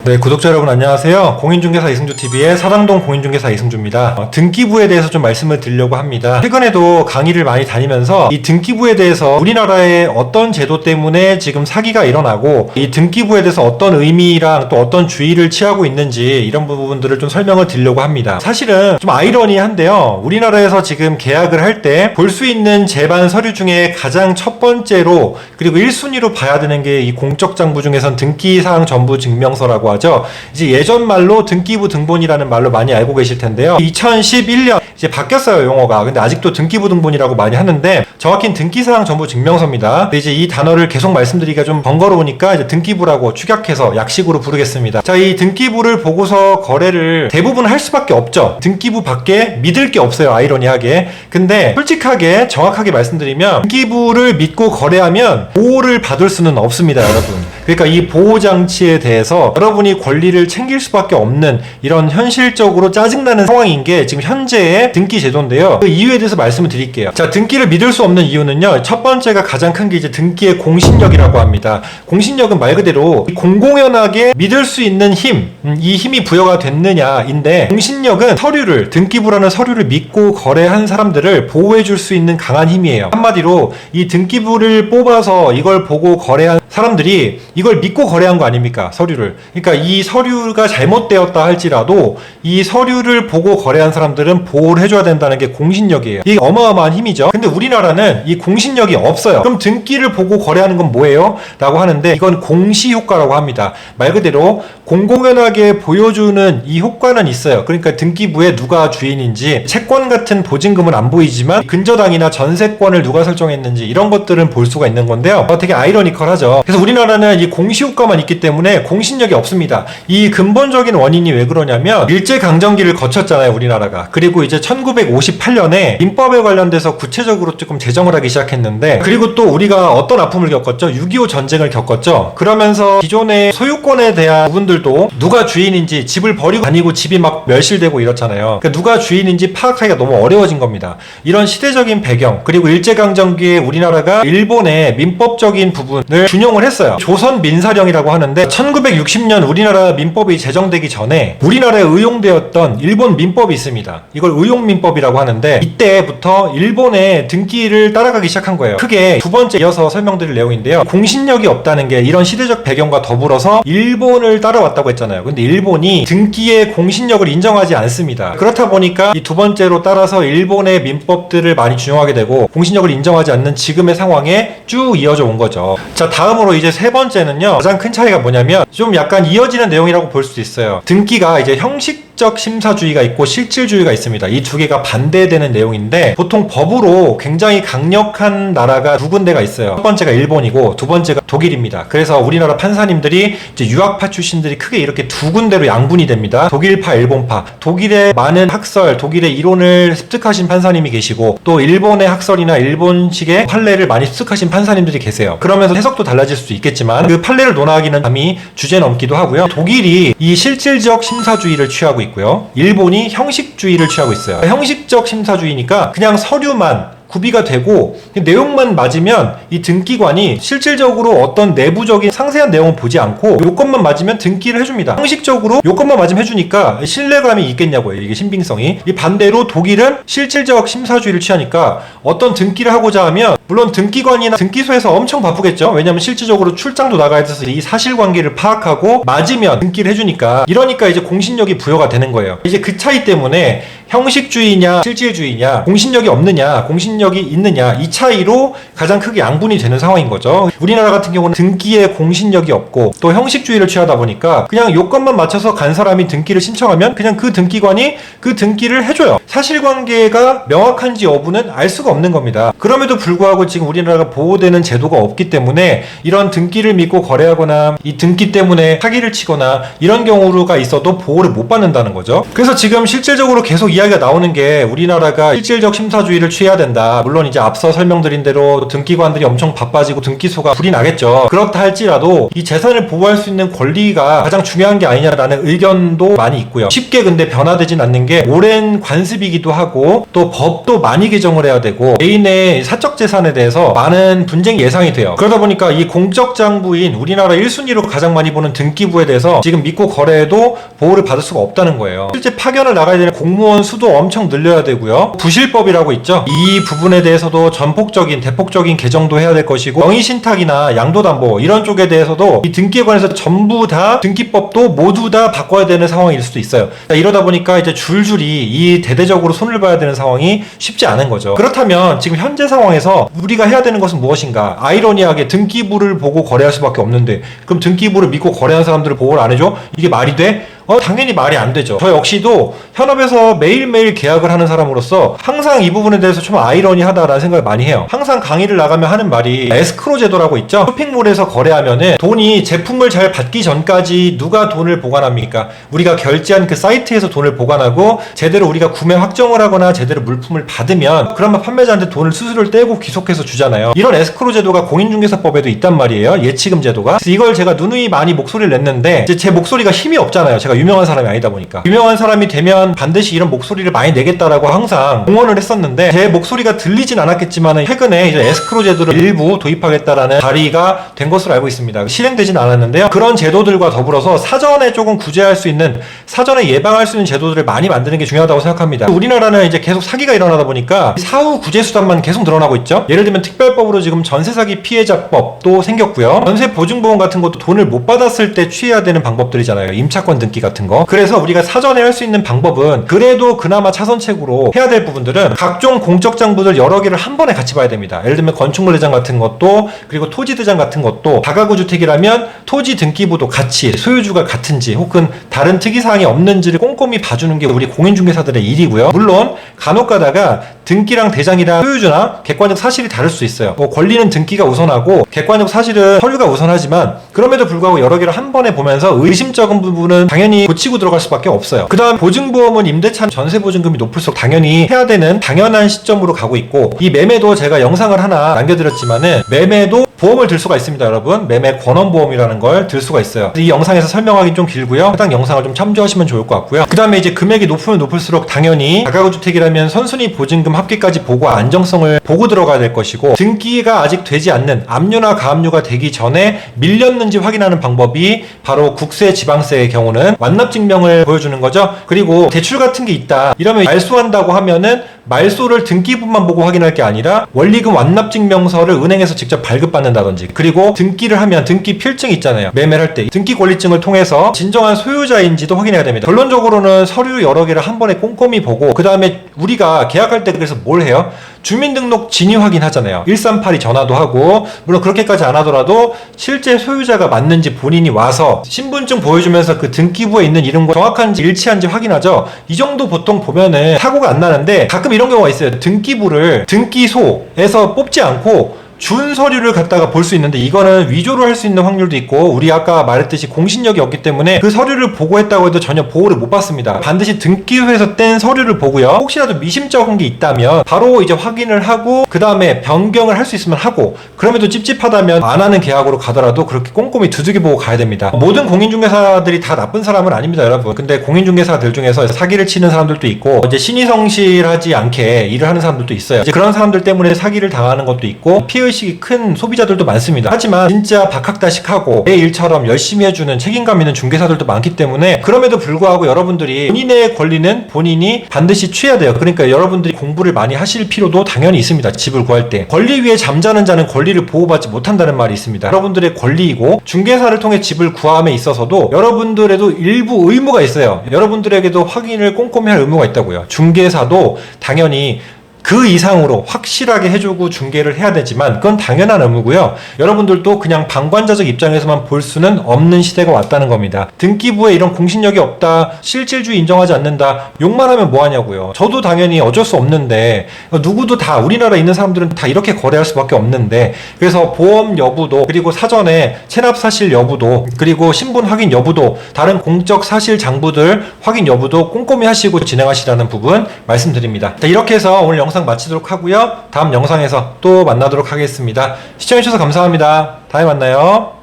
네, 구독자 여러분 안녕하세요. 공인중개사 이승주TV의 사당동 공인중개사 이승주입니다. 등기부에 대해서 좀 말씀을 드리려고 합니다. 최근에도 강의를 많이 다니면서 이 등기부에 대해서 우리나라의 어떤 제도 때문에 지금 사기가 일어나고 이 등기부에 대해서 어떤 의미랑 또 어떤 주의를 취하고 있는지 이런 부분들을 좀 설명을 드리려고 합니다. 사실은 좀 아이러니한데요. 우리나라에서 지금 계약을 할 때 볼 수 있는 제반 서류 중에 가장 첫 번째로 그리고 1순위로 봐야 되는 게 이 공적장부 중에선 등기사항 전부 증명서라고 하죠. 이제 예전 말로 등기부 등본이라는 말로 많이 알고 계실 텐데요. 2011년 이제 바뀌었어요, 용어가. 근데 아직도 등기부 등본이라고 많이 하는데 정확히는 등기사항 전부 증명서입니다. 근데 이제 이 단어를 계속 말씀드리기가 좀 번거로우니까 이제 등기부라고 축약해서 약식으로 부르겠습니다. 자, 이 등기부를 보고서 거래를 대부분 할 수밖에 없죠. 등기부 밖에 믿을 게 없어요, 아이러니하게. 근데 솔직하게 정확하게 말씀드리면 등기부를 믿고 거래하면 보호를 받을 수는 없습니다, 여러분. 그러니까 이 보호장치에 대해서 여러분이 권리를 챙길 수밖에 없는 이런 현실적으로 짜증나는 상황인 게 지금 현재의 등기 제도인데요. 그 이유에 대해서 말씀을 드릴게요. 자, 등기를 믿을 수 없는 이유는요. 첫 번째가 가장 큰 게 이제 등기의 공신력이라고 합니다. 공신력은 말 그대로 공공연하게 믿을 수 있는 힘, 이 힘이 부여가 됐느냐인데 공신력은 서류를, 등기부라는 서류를 믿고 거래한 사람들을 보호해 줄 수 있는 강한 힘이에요. 한마디로 이 등기부를 뽑아서 이걸 보고 거래한 사람들이 이걸 믿고 거래한 거 아닙니까? 서류를. 그러니까 이 서류가 잘못되었다 할지라도 이 서류를 보고 거래한 사람들은 보호를 해줘야 된다는 게 공신력이에요. 이게 어마어마한 힘이죠. 근데 우리나라는 이 공신력이 없어요. 그럼 등기를 보고 거래하는 건 뭐예요? 라고 하는데 이건 공시효과라고 합니다. 말 그대로 공공연하게 보여주는 이 효과는 있어요. 그러니까 등기부에 누가 주인인지 채권 같은 보증금은 안 보이지만 근저당이나 전세권을 누가 설정했는지 이런 것들은 볼 수가 있는 건데요. 되게 아이러니컬하죠. 그래서 우리나라는 이 공시효과만 있기 때문에 공신력이 없습니다. 이 근본적인 원인이 왜 그러냐면 일제강점기를 거쳤잖아요, 우리나라가. 그리고 이제 1958년에 민법에 관련돼서 구체적으로 조금 제정을 하기 시작했는데, 그리고 또 우리가 어떤 아픔을 겪었죠? 6.25 전쟁을 겪었죠. 그러면서 기존의 소유권에 대한 부분들도 누가 주인인지, 집을 버리고 다니고 집이 막 멸실되고 이렇잖아요. 그러니까 누가 주인인지 파악하기가 너무 어려워진 겁니다. 이런 시대적인 배경, 그리고 일제강점기에 우리나라가 일본의 민법적인 부분을 준용을 했어요. 조선 민사령이라고 하는데 1960년 우리나라 민법이 제정되기 전에 우리나라에 의용되었던 일본 민법이 있습니다. 이걸 의용민법이라고 하는데 이때부터 일본의 등기를 따라가기 시작한 거예요. 크게 두 번째 이어서 설명드릴 내용인데요. 공신력이 없다는 게 이런 시대적 배경과 더불어서 일본을 따라왔다고 했잖아요. 근데 일본이 등기의 공신력을 인정하지 않습니다. 그렇다 보니까 이 두 번째로 따라서 일본의 민법들을 많이 준용하게 되고 공신력을 인정하지 않는 지금의 상황에 쭉 이어져 온 거죠. 자, 다음으로 이제 세 번째는요. 가장 큰 차이가 뭐냐면 좀 약간 이어지는 내용이라고 볼 수 있어요. 등기가 이제 형식적 심사주의가 있고 실질주의가 있습니다. 이 두 개가 반대되는 내용인데 보통 법으로 굉장히 강력한 나라가 두 군데가 있어요. 첫 번째가 일본이고 두 번째가 독일입니다. 그래서 우리나라 판사님들이 이제 유학파 출신들이 크게 이렇게 두 군데로 양분이 됩니다. 독일파, 일본파. 독일의 많은 학설, 독일의 이론을 습득하신 판사님이 계시고 또 일본의 학설이나 일본식의 판례를 많이 습득하신 판사님들이 계세요. 그러면서 해석도 달라질 수 있겠지만 그 판례를 논하기는 감히 주제 넘기도 하고요. 독일이 이 실질적 심사주의를 취하고 있고요. 일본이 형식주의를 취하고 있어요. 형식적 심사주의니까 그냥 서류만 구비가 되고 내용만 맞으면 이 등기관이 실질적으로 어떤 내부적인 상세한 내용을 보지 않고 요것만 맞으면 등기를 해줍니다. 형식적으로 요것만 맞으면 해주니까 신뢰감이 있겠냐고요, 이게 신빙성이. 이 반대로 독일은 실질적 심사주의를 취하니까 어떤 등기를 하고자 하면 물론 등기관이나 등기소에서 엄청 바쁘겠죠. 왜냐하면 실질적으로 출장도 나가야 돼서 이 사실관계를 파악하고 맞으면 등기를 해주니까, 이러니까 이제 공신력이 부여가 되는 거예요. 이제 그 차이 때문에 형식주의냐 실질주의냐, 공신력이 없느냐 공신력이 있느냐, 이 차이로 가장 크게 양분이 되는 상황인 거죠. 우리나라 같은 경우는 등기에 공신력이 없고 또 형식주의를 취하다 보니까 그냥 요건만 맞춰서 간 사람이 등기를 신청하면 그냥 그 등기관이 그 등기를 해줘요. 사실관계가 명확한지 여부는 알 수가 없는 겁니다. 그럼에도 불구하고 지금 우리나라가 보호되는 제도가 없기 때문에 이런 등기를 믿고 거래하거나 이 등기 때문에 사기를 치거나 이런 경우가 있어도 보호를 못 받는다는 거죠. 그래서 지금 실질적으로 계속 이야기가 나오는 게 우리나라가 실질적 심사주의를 취해야 된다. 물론 이제 앞서 설명드린 대로 등기관들이 엄청 바빠지고 등기소가 불이 나겠죠. 그렇다 할지라도 이 재산을 보호할 수 있는 권리가 가장 중요한 게 아니냐라는 의견도 많이 있고요. 쉽게 근데 변화되진 않는 게 오랜 관습이기도 하고 또 법도 많이 개정을 해야 되고 개인의 사적 재산에 부분에 대해서 많은 분쟁이 예상이 돼요. 그러다 보니까 이 공적장부인 우리나라 1순위로 가장 많이 보는 등기부에 대해서 지금 믿고 거래해도 보호를 받을 수가 없다는 거예요. 실제 파견을 나가야 되는 공무원 수도 엄청 늘려야 되고요. 부실법이라고 있죠. 이 부분에 대해서도 전폭적인 대폭적인 개정도 해야 될 것이고, 명의신탁이나 양도담보 이런 쪽에 대해서도 이 등기에 관해서 전부 다 등기법도 모두 다 바꿔야 되는 상황일 수도 있어요. 이러다 보니까 이제 줄줄이 이 대대적으로 손을 봐야 되는 상황이 쉽지 않은 거죠. 그렇다면 지금 현재 상황에서 우리가 해야 되는 것은 무엇인가? 아이러니하게 등기부를 보고 거래할 수밖에 없는데, 그럼 등기부를 믿고 거래한 사람들을 보호를 안 해줘? 이게 말이 돼? 당연히 말이 안 되죠. 저 역시도 현업에서 매일매일 계약을 하는 사람으로서 항상 이 부분에 대해서 좀 아이러니하다라는 생각을 많이 해요. 항상 강의를 나가면 하는 말이 에스크로 제도라고 있죠. 쇼핑몰에서 거래하면은 돈이 제품을 잘 받기 전까지 누가 돈을 보관합니까? 우리가 결제한 그 사이트에서 돈을 보관하고, 제대로 우리가 구매 확정을 하거나 제대로 물품을 받으면 그러면 판매자한테 돈을 수수료를 떼고 귀속해서 주잖아요. 이런 에스크로 제도가 공인중개사법에도 있단 말이에요. 예치금 제도가. 그래서 이걸 제가 누누이 많이 목소리를 냈는데, 이제 제 목소리가 힘이 없잖아요. 제가 유명한 사람이 아니다 보니까. 유명한 사람이 되면 반드시 이런 목소리를 많이 내겠다라고 항상 공언을 했었는데, 제 목소리가 들리진 않았겠지만 최근에 이제 에스크로 제도를 일부 도입하겠다라는 발의가 된 것으로 알고 있습니다. 실행되진 않았는데요. 그런 제도들과 더불어서 사전에 조금 구제할 수 있는, 사전에 예방할 수 있는 제도들을 많이 만드는 게 중요하다고 생각합니다. 우리나라는 이제 계속 사기가 일어나다 보니까 사후 구제 수단만 계속 늘어나고 있죠. 예를 들면 특별법으로 지금 전세 사기 피해자법도 생겼고요. 전세 보증보험 같은 것도 돈을 못 받았을 때 취해야 되는 방법들이잖아요. 임차권 등기 같은 거. 그래서 우리가 사전에 할 수 있는 방법은, 그래도 그나마 차선책으로 해야 될 부분들은 각종 공적 장부들 여러 개를 한 번에 같이 봐야 됩니다. 예를 들면 건축물대장 같은 것도, 그리고 토지대장 같은 것도, 다가구 주택이라면 토지 등기부도 같이 소유주가 같은지 혹은 다른 특이사항이 없는지를 꼼꼼히 봐주는 게 우리 공인중개사들의 일이고요. 물론 간혹 가다가 등기랑 대장이랑 소유주나 객관적 사실이 다를 수 있어요. 권리는 등기가 우선하고 객관적 사실은 서류가 우선하지만, 그럼에도 불구하고 여러 개를 한 번에 보면서 의심적인 부분은 당연히 고치고 들어갈 수밖에 없어요. 그 다음 보증보험은 임대차 전세보증금이 높을수록 당연히 해야 되는 당연한 시점으로 가고 있고, 이 매매도 제가 영상을 하나 남겨드렸지만은 매매도 보험을 들 수가 있습니다. 여러분, 매매 권원보험이라는 걸 들 수가 있어요. 이 영상에서 설명하기 좀 길고요. 해당 영상을 좀 참조하시면 좋을 것 같고요. 그 다음에 이제 금액이 높으면 높을수록 당연히 다가구 주택이라면 선순위 보증금 합계까지 보고 안정성을 보고 들어가야 될 것이고, 등기가 아직 되지 않는 압류나 가압류가 되기 전에 밀렸는지 확인하는 방법이 바로 국세 지방세의 경우는 완납증명을 보여주는 거죠. 그리고 대출 같은 게 있다 이러면 말소한다고 하면은 말소를 등기부만 보고 확인할 게 아니라 원리금 완납증명서를 은행에서 직접 발급받는다든지, 그리고 등기를 하면 등기 필증 있잖아요. 매매를 할 때 등기 권리증을 통해서 진정한 소유자인지도 확인해야 됩니다. 결론적으로는 서류 여러 개를 한 번에 꼼꼼히 보고, 그 다음에 우리가 계약할 때 그래서 뭘 해요? 주민등록 진위 확인하잖아요. 1382 전화도 하고, 물론 그렇게까지 안 하더라도 실제 소유자가 맞는지 본인이 와서 신분증 보여주면서 그 등기부에 있는 이름과 정확한지 일치한지 확인하죠. 이 정도 보통 보면은 사고가 안 나는데, 가끔 이런 경우가 있어요. 등기부를 등기소에서 뽑지 않고 준 서류를 갖다가 볼 수 있는데, 이거는 위조를 할 수 있는 확률도 있고, 우리 아까 말했듯이 공신력이 없기 때문에 그 서류를 보고했다고 해도 전혀 보호를 못 받습니다. 반드시 등기소에서 뗀 서류를 보고요. 혹시라도 미심쩍은 게 있다면 바로 이제 확인을 하고, 그 다음에 변경을 할 수 있으면 하고, 그럼에도 찝찝하다면 안 하는 계약으로 가더라도 그렇게 꼼꼼히 두들겨보고 가야 됩니다. 모든 공인중개사들이 다 나쁜 사람은 아닙니다, 여러분. 근데 공인중개사들 중에서 사기를 치는 사람들도 있고, 이제 신의성실하지 않게 일을 하는 사람들도 있어요. 이제 그런 사람들 때문에 사기를 당하는 것도 있고, 피해의식이 큰 소비자들도 많습니다. 하지만 진짜 박학다식하고 내 일처럼 열심히 해주는 책임감 있는 중개사들도 많기 때문에, 그럼에도 불구하고 여러분들이 본인의 권리는 본인이 반드시 취해야 돼요. 그러니까 여러분들이 공부를 많이 하실 필요도 당연히 있습니다. 집을 구할 때 권리 위에 잠자는 자는 권리를 보호받지 못한다는 말이 있습니다. 여러분들의 권리이고, 중개사를 통해 집을 구함에 있어서도 여러분들에도 일부 의무가 있어요. 여러분들에게도 확인을 꼼꼼히 할 의무가 있다고요. 중개사도 당연히 그 이상으로 확실하게 해주고 중개를 해야 되지만 그건 당연한 의무고요. 여러분들도 그냥 방관자적 입장에서만 볼 수는 없는 시대가 왔다는 겁니다. 등기부에 이런 공신력이 없다, 실질주의 인정하지 않는다, 욕만 하면 뭐하냐고요. 저도 당연히 어쩔 수 없는데, 누구도 다, 우리나라에 있는 사람들은 다 이렇게 거래할 수밖에 없는데, 그래서 보험 여부도, 그리고 사전에 체납 사실 여부도, 그리고 신분 확인 여부도, 다른 공적 사실 장부들 확인 여부도 꼼꼼히 하시고 진행하시라는 부분 말씀드립니다. 자, 이렇게 해서 오늘 영상 마치도록 하고요. 다음 영상에서 또 만나도록 하겠습니다. 시청해주셔서 감사합니다. 다음에 만나요.